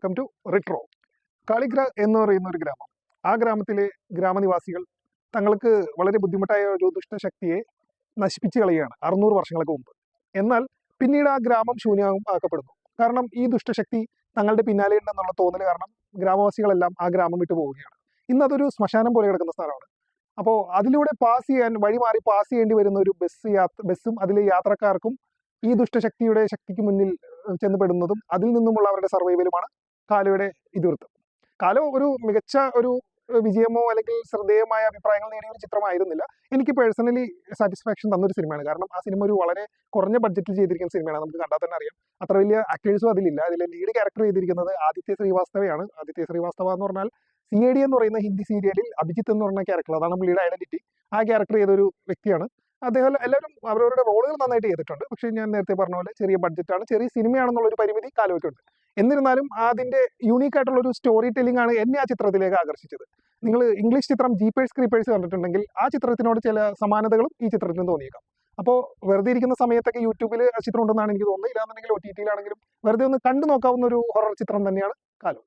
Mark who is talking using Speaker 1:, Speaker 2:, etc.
Speaker 1: Welcome to retro. കാളിഗ്ര എന്ന് പറയുന്ന ഒരു ഗ്രാമം. ആ ഗ്രാമത്തിലെ ഗ്രാമനിവാസികൾ തങ്ങൾക്ക് വളരെ ബുദ്ധിമുട്ടായ ഒരു ദുഷ്ടശക്തിയെ നശിപ്പിച്ചു കളയുകയാണ് 600 വർഷങ്ങൾക്ക് മുമ്പ്. എന്നാൽ പിന്നീട് ആ ഗ്രാമം ശൂന്യമാക്കപ്പെടുന്നു. കാരണം ഈ ദുഷ്ടശക്തി തങ്ങളുടെ പിന്നാലെ ഉണ്ടെന്നുള്ള തോന്നൽ കാരണം ഗ്രാമവാസികളെല്ലാം ആ ഗ്രാമം വിട്ടു പോവുകയാണ്. ഇന്നതൊരു ശ്മശാനം പോലെ കിടക്കുന്ന സ്ഥലമാണ്. അപ്പോൾ അതിലൂടെ വഴി മാറി പാസ് ചെയ്യേണ്ടി വരുന്ന ഒരു ബസ്സും അതിലെ യാത്രക്കാർക്കും ഈ ദുഷ്ടശക്തിയുടെ ശക്തിക്ക് മുന്നിൽ ചെന്നപ്പെടുന്നതും അതിൽ നിന്നുമുള്ള അവരുടെ സർവൈവലുമാണ് കാലോയുടെ ഇതിവൃത്തം. കാലോ ഒരു മികച്ച ഒരു വിജയമോ അല്ലെങ്കിൽ ശ്രദ്ധേയമായ അഭിപ്രായങ്ങൾ നേടിയ ഒരു ചിത്രമായിരുന്നില്ല. എനിക്ക് പേഴ്സണലി സാറ്റിസ്ഫാക്ഷൻ തന്നൊരു സിനിമയാണ്. കാരണം ആ സിനിമ ഒരു വളരെ കുറഞ്ഞ ബഡ്ജറ്റിൽ ചെയ്തിരിക്കുന്ന സിനിമയാണ്. നമുക്ക് കണ്ടാൽ തന്നെ അറിയാം. അത്ര വലിയ ആക്ടേഴ്സും അതിലില്ല. അതിലെ ലീഡ് ക്യാരക്ടർ ചെയ്തിരിക്കുന്നത് ആദിത്യ ശ്രീവാസ്തവയാണ്. ആദിത്യ ശ്രീവാസ്തവ എന്ന് പറഞ്ഞാൽ CID എന്ന് പറയുന്ന ഹിന്ദി സീരിയലിൽ അഭിജിത്ത് എന്ന് പറയുന്ന ക്യാരക്ടർ, അതാണ് പുള്ളിയുടെ ഐഡന്റിറ്റി. ആ ക്യാരക്ടർ ചെയ്തൊരു വ്യക്തിയാണ് അദ്ദേഹം. എല്ലാവരും അവരവരുടെ റോളുകൾ നന്നായിട്ട് ചെയ്തിട്ടുണ്ട്. പക്ഷേ ഞാൻ നേരത്തെ പറഞ്ഞ പോലെ ചെറിയ ബഡ്ജറ്റാണ്, ചെറിയ സിനിമയാണെന്നുള്ളൊരു പരിമിതി കാലോയ്ക്കുണ്ട്. എന്നിരുന്നാലും അതിന്റെ യൂണീക്ക് ആയിട്ടുള്ള ഒരു സ്റ്റോറി ടെല്ലിംഗ് ആണ് എന്നെ ആ ചിത്രത്തിലേക്ക് ആകർഷിച്ചത്. നിങ്ങൾ ഇംഗ്ലീഷ് ചിത്രം ജീപ്പേഴ്സ് ക്രീപ്പേഴ്സ് കണ്ടിട്ടുണ്ടെങ്കിൽ ആ ചിത്രത്തിനോട് ചില സമാനതകളും ഈ ചിത്രത്തിന് തോന്നിയേക്കാം. അപ്പോൾ വെറുതെ ഇരിക്കുന്ന സമയത്തൊക്കെ യൂട്യൂബിൽ ആ ചിത്രം ഉണ്ടെന്നാണ് എനിക്ക് തോന്നുന്നത്. ഇല്ലാന്നുണ്ടെങ്കിൽ OTT-യിലാണെങ്കിലും വെറുതെ ഒന്ന് കണ്ടു നോക്കാവുന്ന ഒരു ഹൊറർ ചിത്രം തന്നെയാണ് കാലോ.